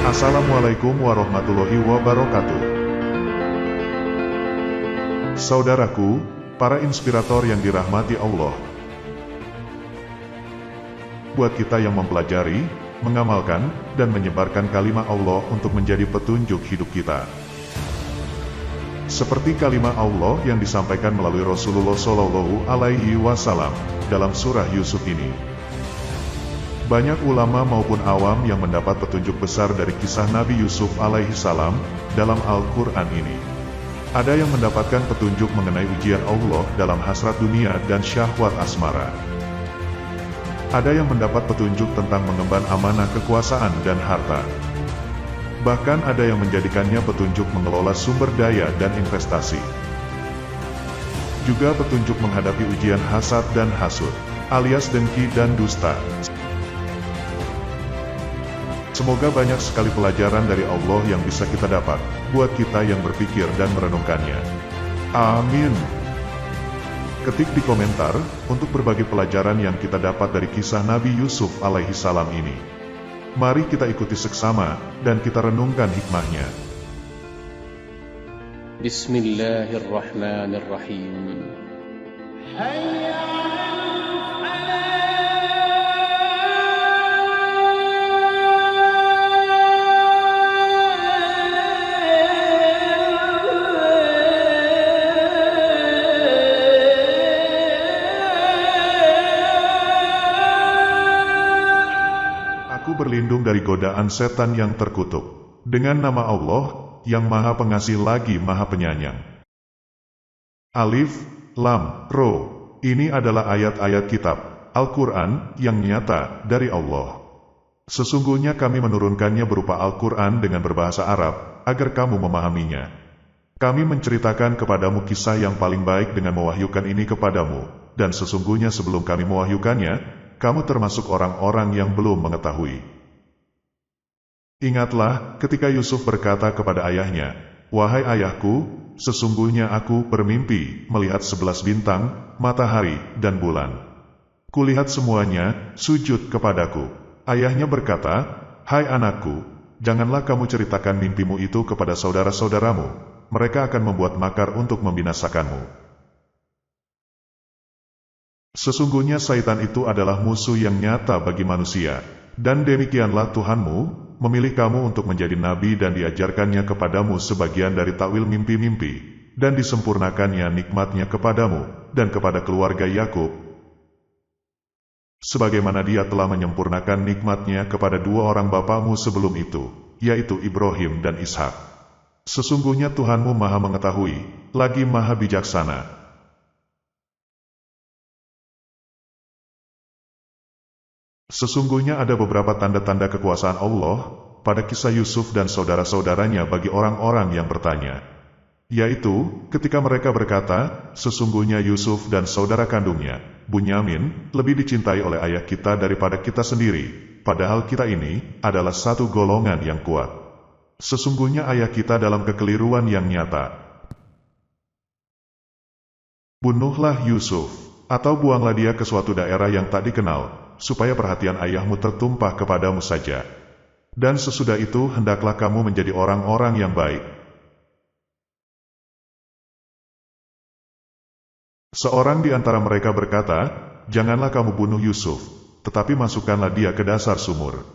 Assalamualaikum warahmatullahi wabarakatuh. Saudaraku, para inspirator yang dirahmati Allah. Buat kita yang mempelajari, mengamalkan, dan menyebarkan kalimat Allah untuk menjadi petunjuk hidup kita. Seperti kalimat Allah yang disampaikan melalui Rasulullah Shallallahu Alaihi Wasallam dalam surah Yusuf ini. Banyak ulama maupun awam yang mendapat petunjuk besar dari kisah Nabi Yusuf alaihi salam dalam Al-Quran ini. Ada yang mendapatkan petunjuk mengenai ujian Allah dalam hasrat dunia dan syahwat asmara. Ada yang mendapat petunjuk tentang mengemban amanah kekuasaan dan harta. Bahkan ada yang menjadikannya petunjuk mengelola sumber daya dan investasi. Juga petunjuk menghadapi ujian hasad dan hasud, alias dengki dan dusta. Semoga banyak sekali pelajaran dari Allah yang bisa kita dapat, buat kita yang berpikir dan merenungkannya. Amin. Ketik di komentar, untuk berbagi pelajaran yang kita dapat dari kisah Nabi Yusuf alaihi salam ini. Mari kita ikuti seksama, dan kita renungkan hikmahnya. Bismillahirrahmanirrahim. Aku berlindung dari godaan setan yang terkutuk. Dengan nama Allah, yang Maha Pengasih lagi Maha Penyayang. Alif, Lam, Ro. Ini adalah ayat-ayat kitab, Al-Quran, yang nyata, dari Allah. Sesungguhnya kami menurunkannya berupa Al-Quran dengan berbahasa Arab, agar kamu memahaminya. Kami menceritakan kepadamu kisah yang paling baik dengan mewahyukan ini kepadamu, dan sesungguhnya sebelum kami mewahyukannya, kamu termasuk orang-orang yang belum mengetahui. Ingatlah ketika Yusuf berkata kepada ayahnya, "Wahai ayahku, sesungguhnya aku bermimpi melihat 11 bintang, matahari, dan bulan. Kulihat semuanya sujud kepadaku." Ayahnya berkata, "Hai anakku, janganlah kamu ceritakan mimpimu itu kepada saudara-saudaramu. Mereka akan membuat makar untuk membinasakanmu. Sesungguhnya syaitan itu adalah musuh yang nyata bagi manusia, dan demikianlah Tuhanmu memilih kamu untuk menjadi nabi dan diajarkannya kepadamu sebagian dari takwil mimpi-mimpi, dan disempurnakannya nikmatnya kepadamu dan kepada keluarga Yakub, sebagaimana dia telah menyempurnakan nikmatnya kepada dua orang bapamu sebelum itu, yaitu Ibrahim dan Ishak. Sesungguhnya Tuhanmu Maha Mengetahui, lagi Maha Bijaksana." Sesungguhnya ada beberapa tanda-tanda kekuasaan Allah pada kisah Yusuf dan saudara-saudaranya bagi orang-orang yang bertanya. Yaitu, ketika mereka berkata, "Sesungguhnya Yusuf dan saudara kandungnya, Bunyamin, lebih dicintai oleh ayah kita daripada kita sendiri, padahal kita ini adalah satu golongan yang kuat. Sesungguhnya ayah kita dalam kekeliruan yang nyata. Bunuhlah Yusuf, atau buanglah dia ke suatu daerah yang tak dikenal, supaya perhatian ayahmu tertumpah kepadamu saja. Dan sesudah itu hendaklah kamu menjadi orang-orang yang baik." Seorang di antara mereka berkata, "Janganlah kamu bunuh Yusuf, tetapi masukkanlah dia ke dasar sumur,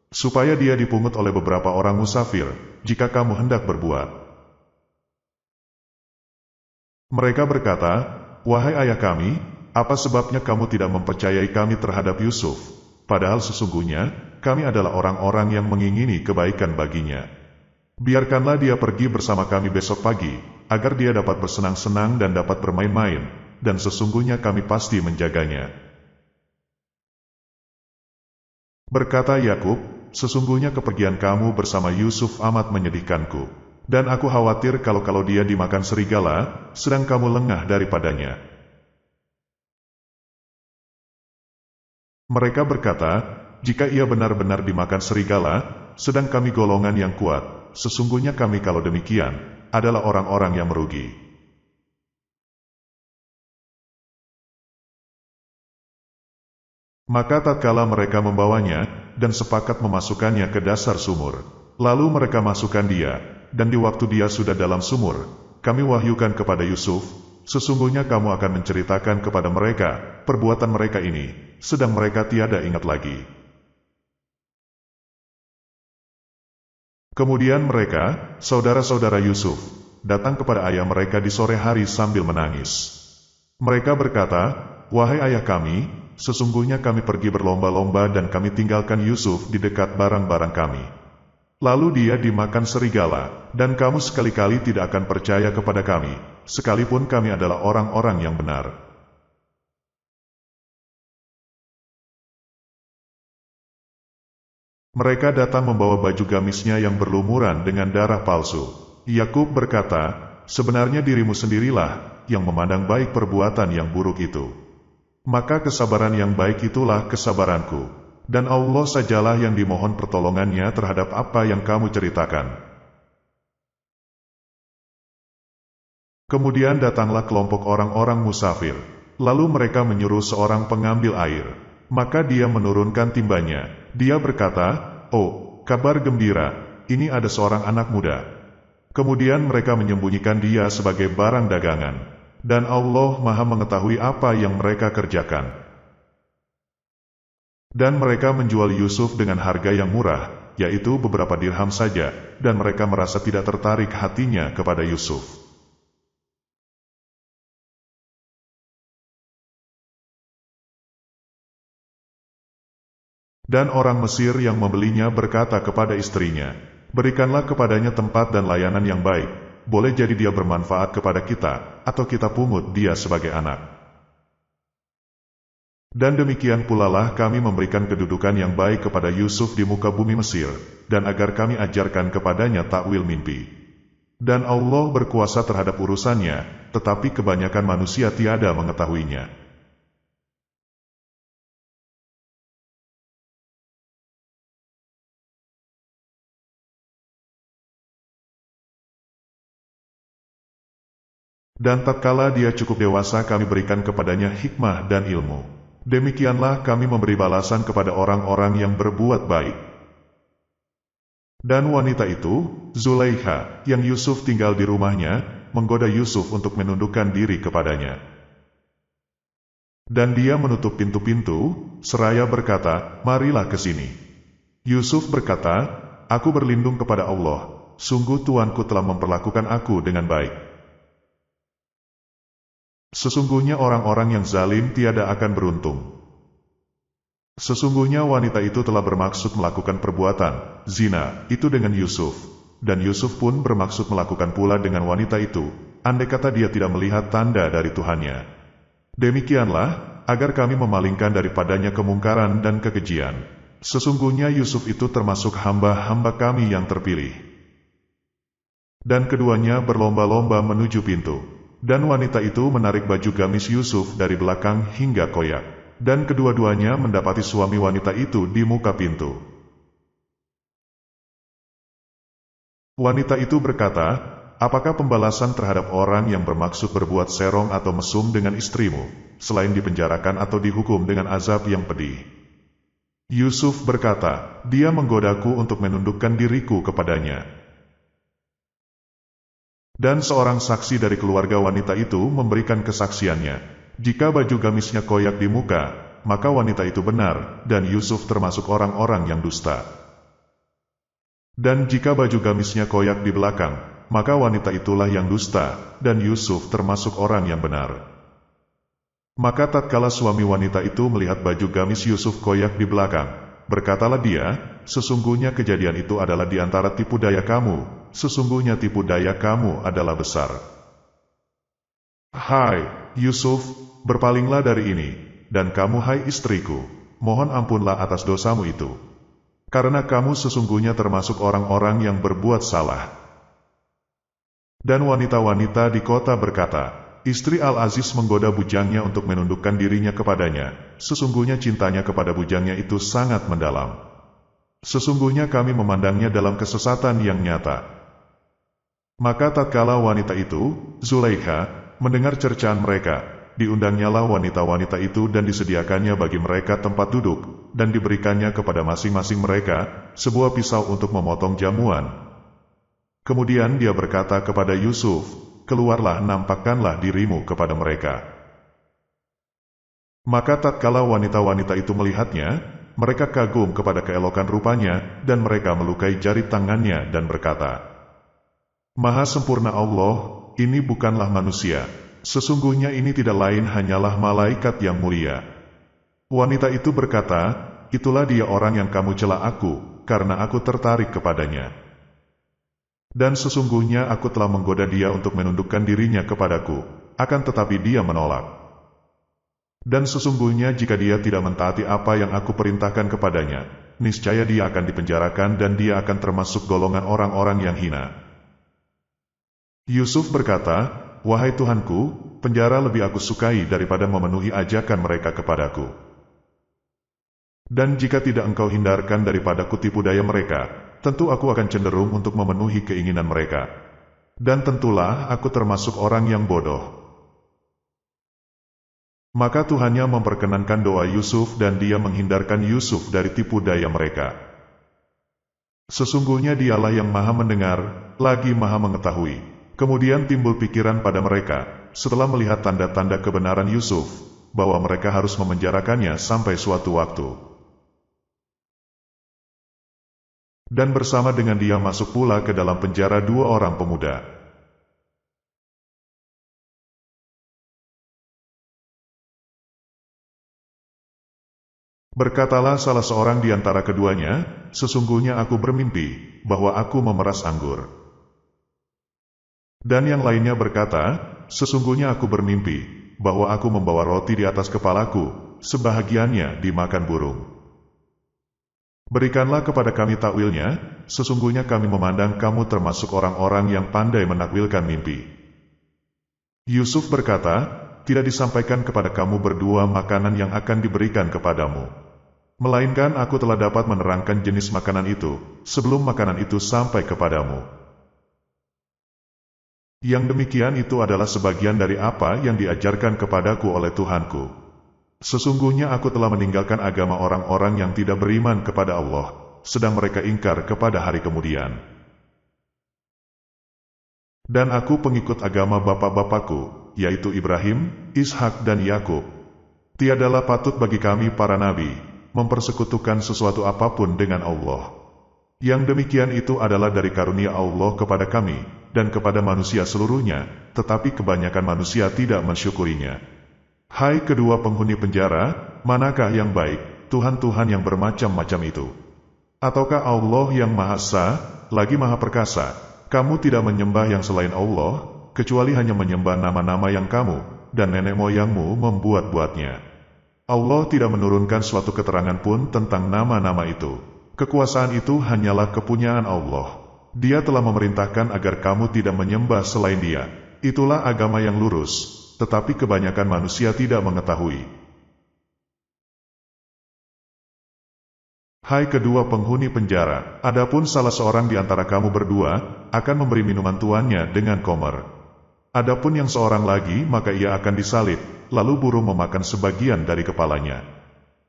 supaya dia dipungut oleh beberapa orang musafir, jika kamu hendak berbuat." Mereka berkata, "Wahai ayah kami, apa sebabnya kamu tidak mempercayai kami terhadap Yusuf, padahal sesungguhnya kami adalah orang-orang yang mengingini kebaikan baginya. Biarkanlah dia pergi bersama kami besok pagi, agar dia dapat bersenang-senang dan dapat bermain-main, dan sesungguhnya kami pasti menjaganya." Berkata Yakub, "Sesungguhnya kepergian kamu bersama Yusuf amat menyedihkanku, dan aku khawatir kalau dia dimakan serigala, sedang kamu lengah daripadanya." Mereka berkata, "Jika ia benar-benar dimakan serigala, sedang kami golongan yang kuat, sesungguhnya kami kalau demikian, adalah orang-orang yang merugi." Maka tatkala mereka membawanya, dan sepakat memasukkannya ke dasar sumur, Lalu mereka masukkan dia, dan di waktu dia sudah dalam sumur, kami wahyukan kepada Yusuf, sesungguhnya kamu akan menceritakan kepada mereka perbuatan mereka ini, sedang mereka tiada ingat lagi. Kemudian mereka, saudara-saudara Yusuf, datang kepada ayah mereka di sore hari sambil menangis. Mereka berkata, "Wahai ayah kami, sesungguhnya kami pergi berlomba-lomba dan kami tinggalkan Yusuf di dekat barang-barang kami. Lalu dia dimakan serigala, dan kamu sekali-kali tidak akan percaya kepada kami, sekalipun kami adalah orang-orang yang benar." Mereka datang membawa baju gamisnya yang berlumuran dengan darah palsu. Yakub berkata, "Sebenarnya dirimu sendirilah yang memandang baik perbuatan yang buruk itu. Maka kesabaran yang baik itulah kesabaranku, dan Allah sajalah yang dimohon pertolongannya terhadap apa yang kamu ceritakan." Kemudian datanglah kelompok orang-orang musafir. Lalu mereka menyuruh seorang pengambil air. Maka dia menurunkan timbanya. Dia berkata, "Oh, kabar gembira, ini ada seorang anak muda." Kemudian mereka menyembunyikan dia sebagai barang dagangan. Dan Allah Maha mengetahui apa yang mereka kerjakan. Dan mereka menjual Yusuf dengan harga yang murah, yaitu beberapa dirham saja, dan mereka merasa tidak tertarik hatinya kepada Yusuf. Dan orang Mesir yang membelinya berkata kepada istrinya, "Berikanlah kepadanya tempat dan layanan yang baik, boleh jadi dia bermanfaat kepada kita, atau kita pungut dia sebagai anak. Dan demikian pula lah kami memberikan kedudukan yang baik kepada Yusuf di muka bumi Mesir, dan agar kami ajarkan kepadanya takwil mimpi. Dan Allah berkuasa terhadap urusannya, tetapi kebanyakan manusia tiada mengetahuinya." Dan tatkala dia cukup dewasa kami berikan kepadanya hikmah dan ilmu. Demikianlah kami memberi balasan kepada orang-orang yang berbuat baik. Dan wanita itu, Zulaikha, yang Yusuf tinggal di rumahnya, menggoda Yusuf untuk menundukkan diri kepadanya. Dan dia menutup pintu-pintu, seraya berkata, "Marilah ke sini." Yusuf berkata, "Aku berlindung kepada Allah, sungguh Tuanku telah memperlakukan aku dengan baik. Sesungguhnya orang-orang yang zalim tiada akan beruntung." Sesungguhnya wanita itu telah bermaksud melakukan perbuatan zina itu dengan Yusuf, dan Yusuf pun bermaksud melakukan pula dengan wanita itu, andai kata dia tidak melihat tanda dari Tuhannya. Demikianlah, agar kami memalingkan daripadanya kemungkaran dan kekejian. Sesungguhnya Yusuf itu termasuk hamba-hamba kami yang terpilih. Dan keduanya berlomba-lomba menuju pintu. Dan wanita itu menarik baju gamis Yusuf dari belakang hingga koyak. Dan kedua-duanya mendapati suami wanita itu di muka pintu. Wanita itu berkata, "Apakah pembalasan terhadap orang yang bermaksud berbuat serong atau mesum dengan istrimu, selain dipenjarakan atau dihukum dengan azab yang pedih?" Yusuf berkata, "Dia menggodaku untuk menundukkan diriku kepadanya." Dan seorang saksi dari keluarga wanita itu memberikan kesaksiannya. Jika baju gamisnya koyak di muka, maka wanita itu benar, dan Yusuf termasuk orang-orang yang dusta. Dan jika baju gamisnya koyak di belakang, maka wanita itulah yang dusta, dan Yusuf termasuk orang yang benar. Maka tatkala suami wanita itu melihat baju gamis Yusuf koyak di belakang, berkatalah dia, "Sesungguhnya kejadian itu adalah di antara tipu daya kamu. Sesungguhnya tipu daya kamu adalah besar. Hai, Yusuf, berpalinglah dari ini, dan kamu hai istriku, mohon ampunlah atas dosamu itu. Karena kamu sesungguhnya termasuk orang-orang yang berbuat salah." Dan wanita-wanita di kota berkata, "Istri Al-Aziz menggoda bujangnya untuk menundukkan dirinya kepadanya. Sesungguhnya cintanya kepada bujangnya itu sangat mendalam. Sesungguhnya kami memandangnya dalam kesesatan yang nyata." Maka tatkala wanita itu, Zulaikha, mendengar cercaan mereka, diundangnyalah wanita-wanita itu dan disediakannya bagi mereka tempat duduk, dan diberikannya kepada masing-masing mereka sebuah pisau untuk memotong jamuan. Kemudian dia berkata kepada Yusuf, "Keluarlah, nampakkanlah dirimu kepada mereka." Maka tatkala wanita-wanita itu melihatnya, mereka kagum kepada keelokan rupanya, dan mereka melukai jari tangannya dan berkata, "Maha sempurna Allah, ini bukanlah manusia. Sesungguhnya ini tidak lain hanyalah malaikat yang mulia." Wanita itu berkata, "Itulah dia orang yang kamu cela aku, karena aku tertarik kepadanya. Dan sesungguhnya aku telah menggoda dia untuk menundukkan dirinya kepadaku, akan tetapi dia menolak. Dan sesungguhnya jika dia tidak mentaati apa yang aku perintahkan kepadanya, niscaya dia akan dipenjarakan dan dia akan termasuk golongan orang-orang yang hina." Yusuf berkata, "Wahai Tuhanku, penjara lebih aku sukai daripada memenuhi ajakan mereka kepadaku. Dan jika tidak engkau hindarkan daripadaku tipu daya mereka, tentu aku akan cenderung untuk memenuhi keinginan mereka. Dan tentulah aku termasuk orang yang bodoh." Maka Tuhannya memperkenankan doa Yusuf dan dia menghindarkan Yusuf dari tipu daya mereka. Sesungguhnya dialah yang maha mendengar, lagi maha mengetahui. Kemudian timbul pikiran pada mereka, setelah melihat tanda-tanda kebenaran Yusuf, bahwa mereka harus memenjarakannya sampai suatu waktu. Dan bersama dengan dia masuk pula ke dalam penjara 2 orang pemuda. Berkatalah salah seorang di antara keduanya, "Sesungguhnya aku bermimpi, bahwa aku memeras anggur." Dan yang lainnya berkata, "Sesungguhnya aku bermimpi, bahwa aku membawa roti di atas kepalaku, sebahagiannya dimakan burung. Berikanlah kepada kami takwilnya, sesungguhnya kami memandang kamu termasuk orang-orang yang pandai menakwilkan mimpi." Yusuf berkata, "Tidak disampaikan kepada kamu berdua makanan yang akan diberikan kepadamu. Melainkan aku telah dapat menerangkan jenis makanan itu, sebelum makanan itu sampai kepadamu. Yang demikian itu adalah sebagian dari apa yang diajarkan kepadaku oleh Tuhanku. Sesungguhnya aku telah meninggalkan agama orang-orang yang tidak beriman kepada Allah, sedang mereka ingkar kepada hari kemudian. Dan aku pengikut agama bapak-bapakku, yaitu Ibrahim, Ishak dan Yakub. Tiadalah patut bagi kami para nabi, mempersekutukan sesuatu apapun dengan Allah. Yang demikian itu adalah dari karunia Allah kepada kami, dan kepada manusia seluruhnya, tetapi kebanyakan manusia tidak mensyukurinya. Hai kedua penghuni penjara, manakah yang baik, Tuhan-Tuhan yang bermacam-macam itu? Ataukah Allah yang Maha Esa, lagi Maha Perkasa? Kamu tidak menyembah yang selain Allah, kecuali hanya menyembah nama-nama yang kamu dan nenek moyangmu membuat-buatnya. Allah tidak menurunkan suatu keterangan pun tentang nama-nama itu. Kekuasaan itu hanyalah kepunyaan Allah. Dia telah memerintahkan agar kamu tidak menyembah selain Dia. Itulah agama yang lurus, tetapi kebanyakan manusia tidak mengetahui. Hai kedua penghuni penjara, adapun salah seorang di antara kamu berdua akan memberi minuman tuannya dengan komer. Adapun yang seorang lagi, maka ia akan disalib, lalu burung memakan sebagian dari kepalanya.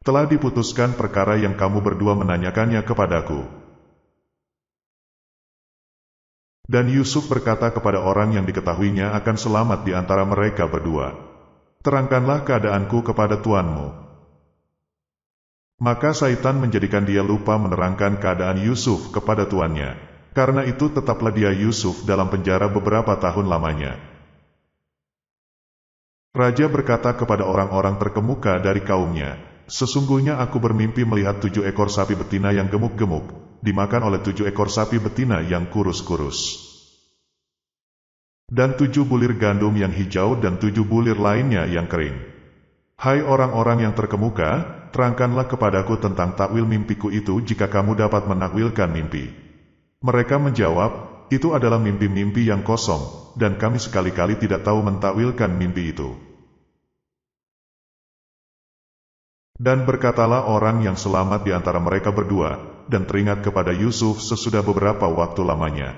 Telah diputuskan perkara yang kamu berdua menanyakannya kepadaku." Dan Yusuf berkata kepada orang yang diketahuinya akan selamat di antara mereka berdua, "Terangkanlah keadaanku kepada tuanmu." Maka Syaitan menjadikan dia lupa menerangkan keadaan Yusuf kepada tuannya. Karena itu tetaplah dia Yusuf dalam penjara beberapa tahun lamanya. Raja berkata kepada orang-orang terkemuka dari kaumnya, "Sesungguhnya aku bermimpi melihat 7 ekor sapi betina yang gemuk-gemuk, dimakan oleh 7 ekor sapi betina yang kurus-kurus. Dan 7 bulir gandum yang hijau dan 7 bulir lainnya yang kering. Hai orang-orang yang terkemuka, terangkanlah kepadaku tentang takwil mimpiku itu jika kamu dapat menakwilkan mimpi." Mereka menjawab, "Itu adalah mimpi-mimpi yang kosong, dan kami sekali-kali tidak tahu mentakwilkan mimpi itu." Dan berkatalah orang yang selamat di antara mereka berdua, dan teringat kepada Yusuf sesudah beberapa waktu lamanya,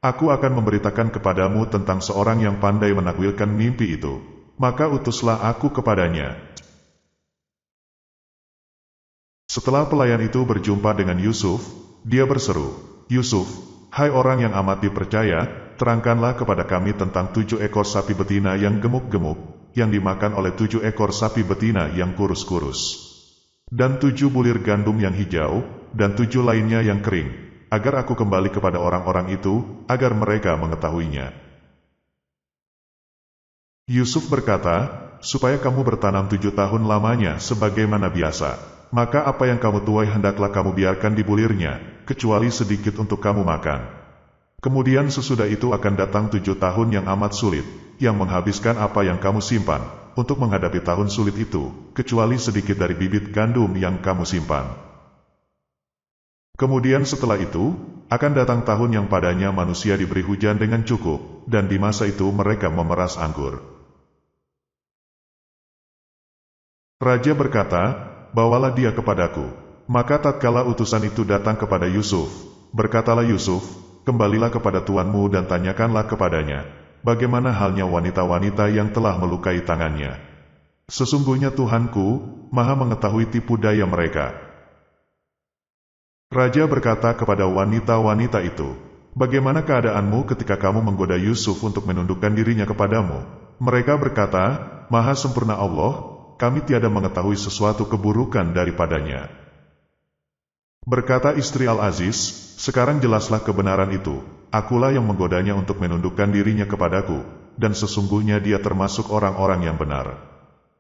"Aku akan memberitakan kepadamu tentang seorang yang pandai menakwilkan mimpi itu. Maka utuslah aku kepadanya. Setelah pelayan itu berjumpa dengan Yusuf, dia berseru, "Yusuf, hai orang yang amat dipercaya, terangkanlah kepada kami tentang 7 ekor sapi betina yang gemuk-gemuk, yang dimakan oleh 7 ekor sapi betina yang kurus-kurus. Dan 7 bulir gandum yang hijau, dan 7 lainnya yang kering, agar aku kembali kepada orang-orang itu, agar mereka mengetahuinya." Yusuf berkata, "Supaya kamu bertanam 7 tahun lamanya sebagaimana biasa, maka apa yang kamu tuai hendaklah kamu biarkan di bulirnya, kecuali sedikit untuk kamu makan. Kemudian sesudah itu akan datang 7 tahun yang amat sulit, yang menghabiskan apa yang kamu simpan, untuk menghadapi tahun sulit itu, kecuali sedikit dari bibit gandum yang kamu simpan. Kemudian setelah itu, akan datang tahun yang padanya manusia diberi hujan dengan cukup, dan di masa itu mereka memeras anggur." Raja berkata, "Bawalah dia kepadaku." Maka tatkala utusan itu datang kepada Yusuf, berkatalah Yusuf, "Kembalilah kepada tuanmu dan tanyakanlah kepadanya, bagaimana halnya wanita-wanita yang telah melukai tangannya. Sesungguhnya Tuhanku, Maha mengetahui tipu daya mereka." Raja berkata kepada wanita-wanita itu, "Bagaimana keadaanmu ketika kamu menggoda Yusuf untuk menundukkan dirinya kepadamu?" Mereka berkata, "Maha sempurna Allah, kami tiada mengetahui sesuatu keburukan daripadanya." Berkata istri Al-Aziz, "Sekarang jelaslah kebenaran itu. Akulah yang menggodanya untuk menundukkan dirinya kepadaku, dan sesungguhnya dia termasuk orang-orang yang benar."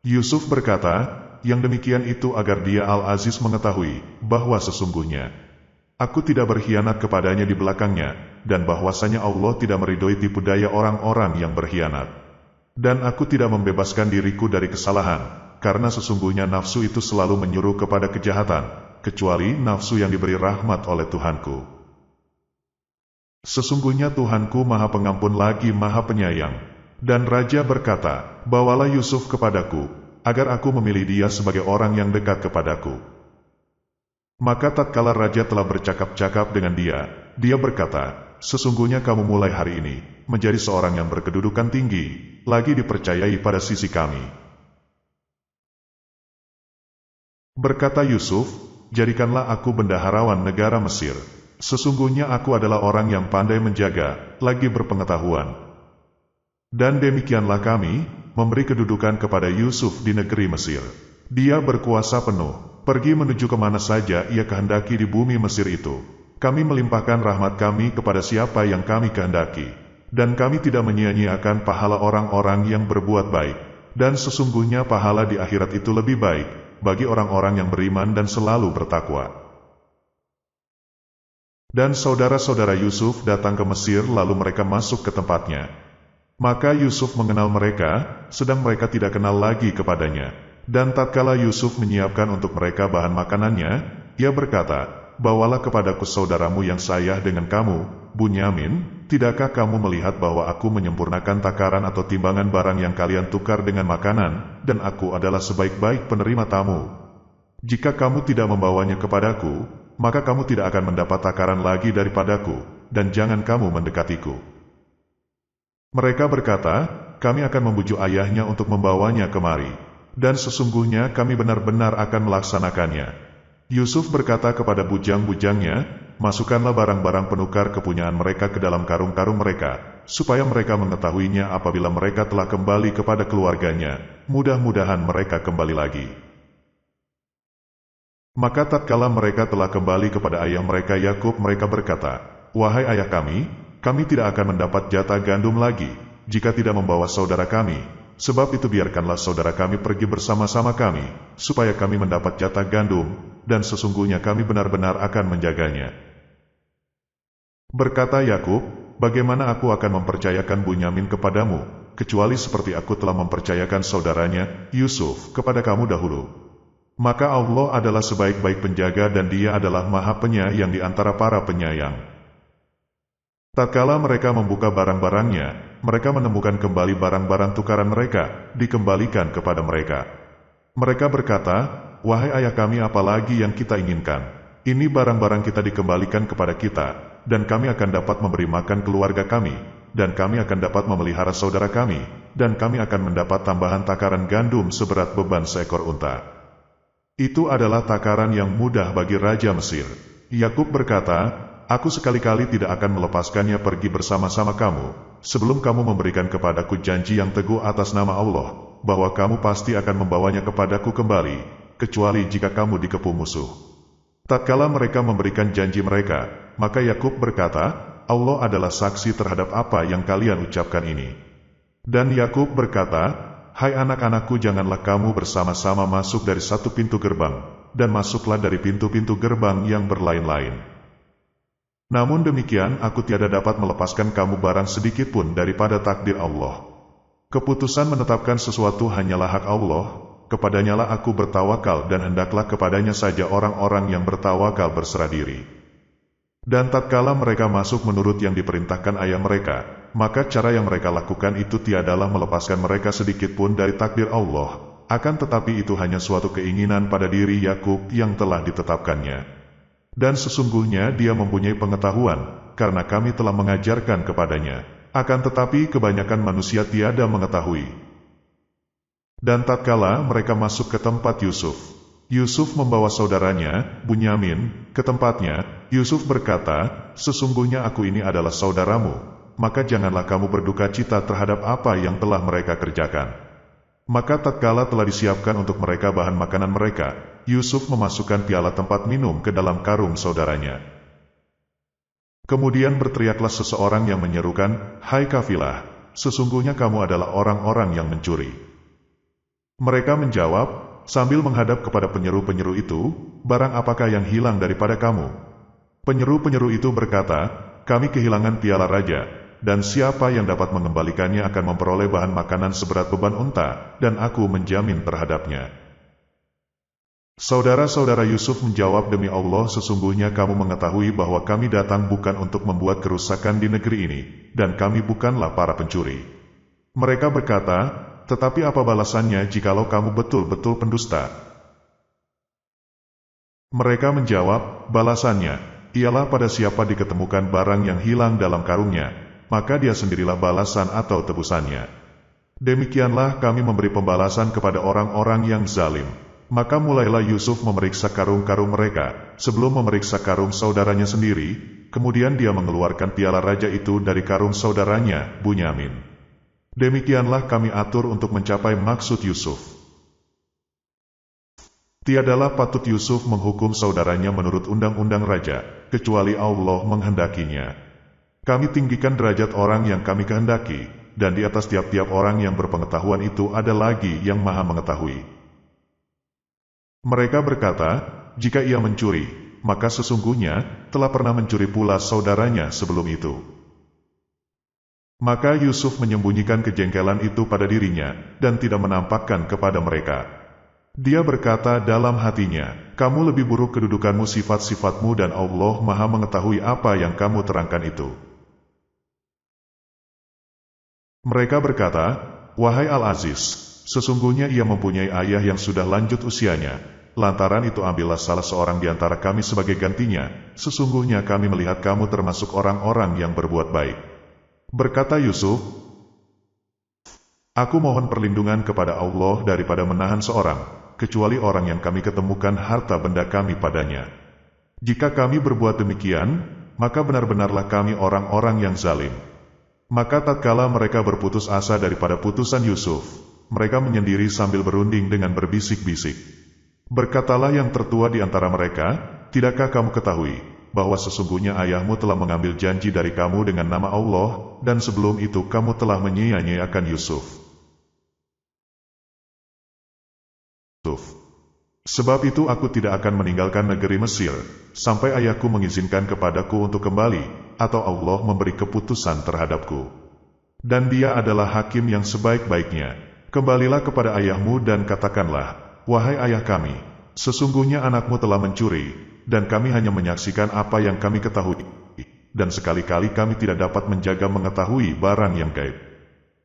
Yusuf berkata, "Yang demikian itu agar dia Al-Aziz mengetahui, bahwa sesungguhnya aku tidak berkhianat kepadanya di belakangnya, dan bahwasanya Allah tidak meridhoi tipu daya orang-orang yang berkhianat. Dan aku tidak membebaskan diriku dari kesalahan, karena sesungguhnya nafsu itu selalu menyuruh kepada kejahatan, kecuali nafsu yang diberi rahmat oleh Tuhanku. Sesungguhnya Tuhanku Maha Pengampun lagi Maha Penyayang." Dan raja berkata, "Bawalah Yusuf kepadaku, agar aku memilih dia sebagai orang yang dekat kepadaku." Maka tatkala raja telah bercakap-cakap dengan dia, dia berkata, "Sesungguhnya kamu mulai hari ini menjadi seorang yang berkedudukan tinggi, lagi dipercayai pada sisi kami." Berkata Yusuf, "Jadikanlah aku bendaharawan negara Mesir. Sesungguhnya aku adalah orang yang pandai menjaga, lagi berpengetahuan." Dan demikianlah kami memberi kedudukan kepada Yusuf di negeri Mesir. Dia berkuasa penuh, pergi menuju kemana saja ia kehendaki di bumi Mesir itu. Kami melimpahkan rahmat kami kepada siapa yang kami kehendaki, dan kami tidak menyia-nyiakan pahala orang-orang yang berbuat baik, dan sesungguhnya pahala di akhirat itu lebih baik bagi orang-orang yang beriman dan selalu bertakwa." Dan saudara-saudara Yusuf datang ke Mesir lalu mereka masuk ke tempatnya. Maka Yusuf mengenal mereka, sedang mereka tidak kenal lagi kepadanya. Dan tatkala Yusuf menyiapkan untuk mereka bahan makanannya, ia berkata, "Bawalah kepadaku saudaramu yang sayah dengan kamu, Bunyamin. Tidakkah kamu melihat bahwa aku menyempurnakan takaran atau timbangan barang yang kalian tukar dengan makanan, dan aku adalah sebaik-baik penerima tamu? Jika kamu tidak membawanya kepadaku, maka kamu tidak akan mendapat takaran lagi daripadaku, dan jangan kamu mendekatiku." Mereka berkata, "Kami akan membujuk ayahnya untuk membawanya kemari, dan sesungguhnya kami benar-benar akan melaksanakannya." Yusuf berkata kepada bujang-bujangnya, "Masukkanlah barang-barang penukar kepunyaan mereka ke dalam karung-karung mereka, supaya mereka mengetahuinya apabila mereka telah kembali kepada keluarganya, mudah-mudahan mereka kembali lagi." Maka tatkala mereka telah kembali kepada ayah mereka Yakub, mereka berkata, "Wahai ayah kami tidak akan mendapat jatah gandum lagi, jika tidak membawa saudara kami. Sebab itu biarkanlah saudara kami pergi bersama-sama kami, supaya kami mendapat jatah gandum, dan sesungguhnya kami benar-benar akan menjaganya." Berkata Yakub, "Bagaimana aku akan mempercayakan Bunyamin kepadamu, kecuali seperti aku telah mempercayakan saudaranya, Yusuf, kepada kamu dahulu. Maka Allah adalah sebaik-baik penjaga dan Dia adalah Maha Penyayang di antara para penyayang." Tatkala mereka membuka barang-barangnya, mereka menemukan kembali barang-barang tukaran mereka, dikembalikan kepada mereka. Mereka berkata, "Wahai ayah kami, apalagi yang kita inginkan? Ini barang-barang kita dikembalikan kepada kita, dan kami akan dapat memberi makan keluarga kami, dan kami akan dapat memelihara saudara kami, dan kami akan mendapat tambahan takaran gandum seberat beban seekor unta." Itu adalah takaran yang mudah bagi Raja Mesir. Yakub berkata, aku sekali-kali tidak akan melepaskannya pergi bersama-sama kamu, sebelum kamu memberikan kepadaku janji yang teguh atas nama Allah, bahwa kamu pasti akan membawanya kepadaku kembali, kecuali jika kamu dikepung musuh. Tatkala mereka memberikan janji mereka, maka Yakub berkata, Allah adalah saksi terhadap apa yang kalian ucapkan ini. Dan Yakub berkata, hai anak-anakku, janganlah kamu bersama-sama masuk dari satu pintu gerbang, dan masuklah dari pintu-pintu gerbang yang berlain-lain. Namun demikian, aku tiada dapat melepaskan kamu barang sedikit pun daripada takdir Allah. Keputusan menetapkan sesuatu hanyalah hak Allah, kepadanyalah aku bertawakal dan hendaklah kepadanya saja orang-orang yang bertawakal berserah diri. Dan tatkala mereka masuk menurut yang diperintahkan ayah mereka, maka cara yang mereka lakukan itu tiadalah melepaskan mereka sedikit pun dari takdir Allah, akan tetapi itu hanya suatu keinginan pada diri Yakub yang telah ditetapkannya. Dan sesungguhnya dia mempunyai pengetahuan, karena kami telah mengajarkan kepadanya, akan tetapi kebanyakan manusia tiada mengetahui. Dan tatkala mereka masuk ke tempat Yusuf membawa saudaranya, Bunyamin, ke tempatnya. Yusuf berkata, sesungguhnya aku ini adalah saudaramu, maka janganlah kamu berduka cita terhadap apa yang telah mereka kerjakan. Maka tatkala telah disiapkan untuk mereka bahan makanan mereka, Yusuf memasukkan piala tempat minum ke dalam karung saudaranya. Kemudian berteriaklah seseorang yang menyerukan, hai kafilah, sesungguhnya kamu adalah orang-orang yang mencuri. Mereka menjawab, sambil menghadap kepada penyeru-penyeru itu, barang apakah yang hilang daripada kamu? Penyeru-penyeru itu berkata, kami kehilangan piala raja, dan siapa yang dapat mengembalikannya akan memperoleh bahan makanan seberat beban unta, dan aku menjamin terhadapnya. Saudara-saudara Yusuf menjawab, demi Allah, sesungguhnya kamu mengetahui bahwa kami datang bukan untuk membuat kerusakan di negeri ini, dan kami bukanlah para pencuri. Mereka berkata, tetapi apa balasannya jikalau kamu betul-betul pendusta? Mereka menjawab, balasannya ialah pada siapa diketemukan barang yang hilang dalam karungnya, maka dia sendirilah balasan atau tebusannya. Demikianlah kami memberi pembalasan kepada orang-orang yang zalim. Maka mulailah Yusuf memeriksa karung-karung mereka, sebelum memeriksa karung saudaranya sendiri, kemudian dia mengeluarkan piala raja itu dari karung saudaranya, Bunyamin. Demikianlah kami atur untuk mencapai maksud Yusuf. Tiadalah patut Yusuf menghukum saudaranya menurut undang-undang raja, kecuali Allah menghendakinya. Kami tinggikan derajat orang yang kami kehendaki, dan di atas tiap-tiap orang yang berpengetahuan itu ada lagi yang maha mengetahui. Mereka berkata, jika ia mencuri, maka sesungguhnya telah pernah mencuri pula saudaranya sebelum itu. Maka Yusuf menyembunyikan kejengkelan itu pada dirinya, dan tidak menampakkan kepada mereka. Dia berkata dalam hatinya, kamu lebih buruk kedudukanmu, sifat-sifatmu, dan Allah maha mengetahui apa yang kamu terangkan itu. Mereka berkata, wahai Al-Aziz, sesungguhnya ia mempunyai ayah yang sudah lanjut usianya, lantaran itu ambillah salah seorang di antara kami sebagai gantinya, sesungguhnya kami melihat kamu termasuk orang-orang yang berbuat baik. Berkata Yusuf, aku mohon perlindungan kepada Allah daripada menahan seorang, kecuali orang yang kami ketemukan harta benda kami padanya. Jika kami berbuat demikian, maka benar-benarlah kami orang-orang yang zalim. Maka tatkala mereka berputus asa daripada putusan Yusuf, mereka menyendiri sambil berunding dengan berbisik-bisik. Berkatalah yang tertua di antara mereka, tidakkah kamu ketahui bahwa sesungguhnya ayahmu telah mengambil janji dari kamu dengan nama Allah, dan sebelum itu kamu telah menyia-nyiakan Yusuf. Sebab itu aku tidak akan meninggalkan negeri Mesir, sampai ayahku mengizinkan kepadaku untuk kembali, atau Allah memberi keputusan terhadapku. Dan dia adalah hakim yang sebaik-baiknya. Kembalilah kepada ayahmu dan katakanlah, wahai ayah kami, sesungguhnya anakmu telah mencuri, dan kami hanya menyaksikan apa yang kami ketahui, dan sekali-kali kami tidak dapat menjaga mengetahui barang yang gaib.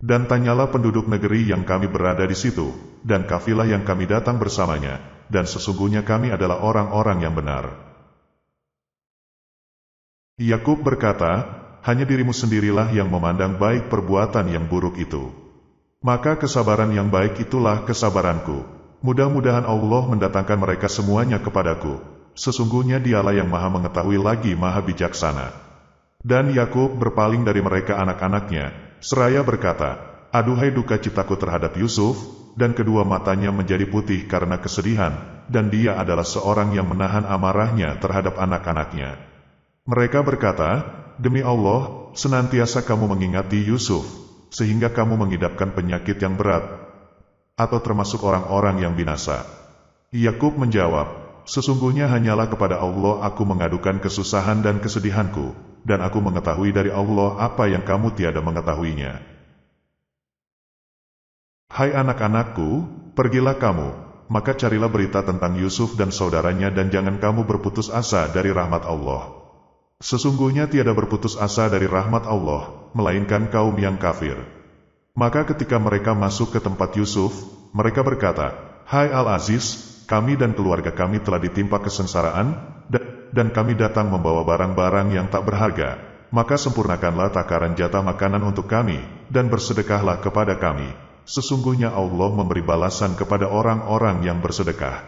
Dan tanyalah penduduk negeri yang kami berada di situ, dan kafilah yang kami datang bersamanya, dan sesungguhnya kami adalah orang-orang yang benar. Yakub berkata, hanya dirimu sendirilah yang memandang baik perbuatan yang buruk itu. Maka kesabaran yang baik itulah kesabaranku, mudah-mudahan Allah mendatangkan mereka semuanya kepadaku. Sesungguhnya dialah yang maha mengetahui lagi maha bijaksana. Dan Yakub berpaling dari mereka anak-anaknya, seraya berkata, "Aduhai duka citaku terhadap Yusuf," dan kedua matanya menjadi putih karena kesedihan, dan dia adalah seorang yang menahan amarahnya terhadap anak-anaknya. Mereka berkata, "Demi Allah, senantiasa kamu mengingati Yusuf, sehingga kamu mengidapkan penyakit yang berat, atau termasuk orang-orang yang binasa." Yakub menjawab, "Sesungguhnya hanyalah kepada Allah aku mengadukan kesusahan dan kesedihanku, dan aku mengetahui dari Allah apa yang kamu tiada mengetahuinya. Hai anak-anakku, pergilah kamu, maka carilah berita tentang Yusuf dan saudaranya dan jangan kamu berputus asa dari rahmat Allah. Sesungguhnya tiada berputus asa dari rahmat Allah, melainkan kaum yang kafir." Maka ketika mereka masuk ke tempat Yusuf, mereka berkata, "Hai Al-Aziz, kami dan keluarga kami telah ditimpa kesengsaraan, dan kami datang membawa barang-barang yang tak berharga. Maka sempurnakanlah takaran jatah makanan untuk kami, dan bersedekahlah kepada kami. Sesungguhnya Allah memberi balasan kepada orang-orang yang bersedekah."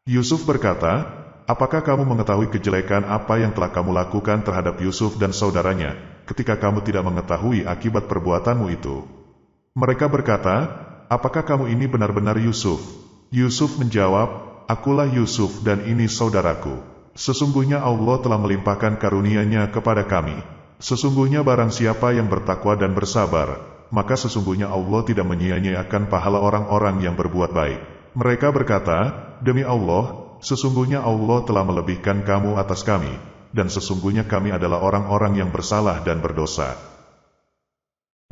Yusuf berkata, "Apakah kamu mengetahui kejelekan apa yang telah kamu lakukan terhadap Yusuf dan saudaranya, ketika kamu tidak mengetahui akibat perbuatanmu itu?" Mereka berkata, "Apakah kamu ini benar-benar Yusuf?" Yusuf menjawab, "Akulah Yusuf dan ini saudaraku. Sesungguhnya Allah telah melimpahkan karunia-Nya kepada kami. Sesungguhnya barang siapa yang bertakwa dan bersabar, maka sesungguhnya Allah tidak menyia-nyiakan pahala orang-orang yang berbuat baik." Mereka berkata, "Demi Allah, sesungguhnya Allah telah melebihkan kamu atas kami, dan sesungguhnya kami adalah orang-orang yang bersalah dan berdosa."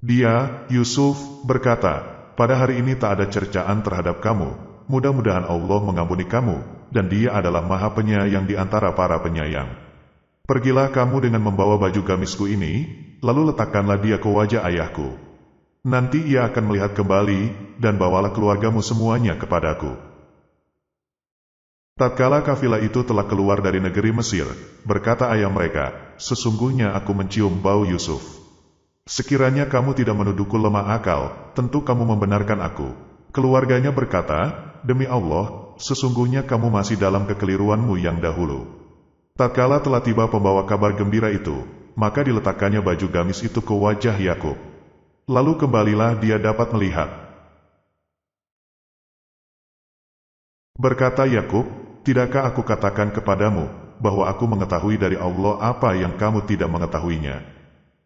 Dia, Yusuf, berkata, "Pada hari ini tak ada cercaan terhadap kamu, mudah-mudahan Allah mengampuni kamu, dan Dia adalah Maha Penyayang di antara para penyayang. Pergilah kamu dengan membawa baju gamisku ini, lalu letakkanlah dia ke wajah ayahku. Nanti ia akan melihat kembali, dan bawalah keluargamu semuanya kepadaku." Tatkala kafilah itu telah keluar dari negeri Mesir, berkata ayah mereka, "Sesungguhnya aku mencium bau Yusuf. Sekiranya kamu tidak menuduhku lemah akal, tentu kamu membenarkan aku." Keluarganya berkata, "Demi Allah, sesungguhnya kamu masih dalam kekeliruanmu yang dahulu." Tatkala telah tiba pembawa kabar gembira itu, maka diletakkannya baju gamis itu ke wajah Yakub. Lalu kembalilah dia dapat melihat. Berkata Yakub, "Tidakkah aku katakan kepadamu, bahwa aku mengetahui dari Allah apa yang kamu tidak mengetahuinya?"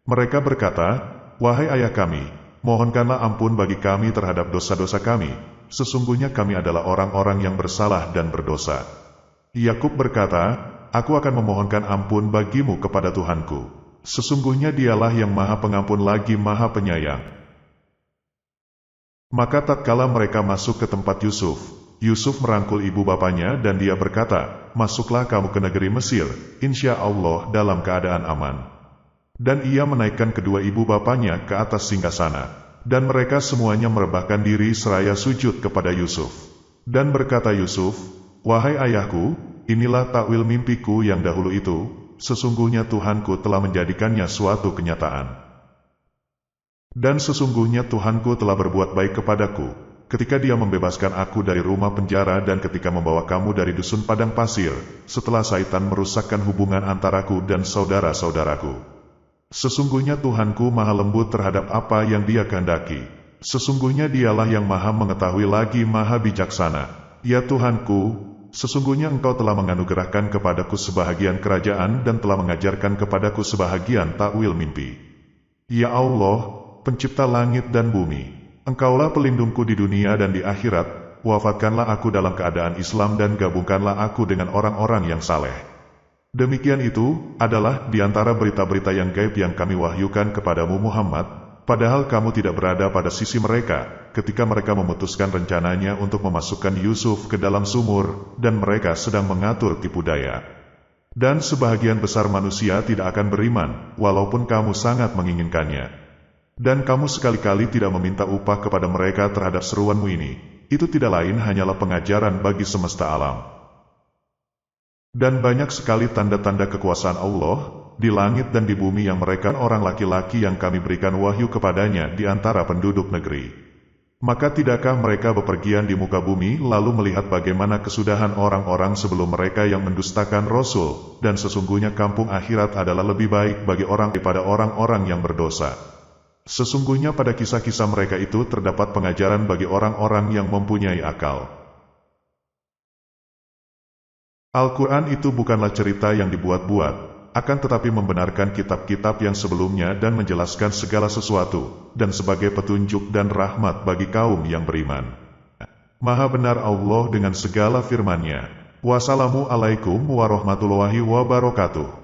Mereka berkata, "Wahai ayah kami, mohonkanlah ampun bagi kami terhadap dosa-dosa kami, sesungguhnya kami adalah orang-orang yang bersalah dan berdosa." Yakub berkata, "Aku akan memohonkan ampun bagimu kepada Tuhanku. Sesungguhnya Dialah yang Maha Pengampun lagi Maha Penyayang." Maka tatkala mereka masuk ke tempat Yusuf, Yusuf merangkul ibu bapanya dan dia berkata, "Masuklah kamu ke negeri Mesir, insya Allah dalam keadaan aman." Dan ia menaikkan kedua ibu bapanya ke atas singgasana, dan mereka semuanya merebahkan diri seraya sujud kepada Yusuf. Dan berkata Yusuf, "Wahai ayahku, inilah takwil mimpiku yang dahulu itu, sesungguhnya Tuhanku telah menjadikannya suatu kenyataan. Dan sesungguhnya Tuhanku telah berbuat baik kepadaku, ketika Dia membebaskan aku dari rumah penjara dan ketika membawa kamu dari dusun padang pasir, setelah Syaitan merusakkan hubungan antaraku dan saudara-saudaraku. Sesungguhnya Tuhanku maha lembut terhadap apa yang Dia kehendaki. Sesungguhnya Dialah yang maha mengetahui lagi maha bijaksana. Ya Tuhanku, sesungguhnya Engkau telah menganugerahkan kepadaku sebahagian kerajaan dan telah mengajarkan kepadaku sebahagian takwil mimpi. Ya Allah, pencipta langit dan bumi, Engkaulah pelindungku di dunia dan di akhirat. Wafatkanlah aku dalam keadaan Islam dan gabungkanlah aku dengan orang-orang yang saleh." Demikian itu adalah di antara berita-berita yang gaib yang kami wahyukan kepadamu Muhammad, padahal kamu tidak berada pada sisi mereka, ketika mereka memutuskan rencananya untuk memasukkan Yusuf ke dalam sumur, dan mereka sedang mengatur tipu daya. Dan sebahagian besar manusia tidak akan beriman, walaupun kamu sangat menginginkannya. Dan kamu sekali-kali tidak meminta upah kepada mereka terhadap seruanmu ini, itu tidak lain hanyalah pengajaran bagi semesta alam. Dan banyak sekali tanda-tanda kekuasaan Allah, di langit dan di bumi yang mereka orang laki-laki yang kami berikan wahyu kepadanya di antara penduduk negeri. Maka tidakkah mereka bepergian di muka bumi lalu melihat bagaimana kesudahan orang-orang sebelum mereka yang mendustakan Rasul, dan sesungguhnya kampung akhirat adalah lebih baik bagi orang daripada orang-orang yang berdosa. Sesungguhnya pada kisah-kisah mereka itu terdapat pengajaran bagi orang-orang yang mempunyai akal. Al-Quran itu bukanlah cerita yang dibuat-buat, akan tetapi membenarkan kitab-kitab yang sebelumnya dan menjelaskan segala sesuatu, dan sebagai petunjuk dan rahmat bagi kaum yang beriman. Maha benar Allah dengan segala firman-Nya. Wassalamualaikum warahmatullahi wabarakatuh.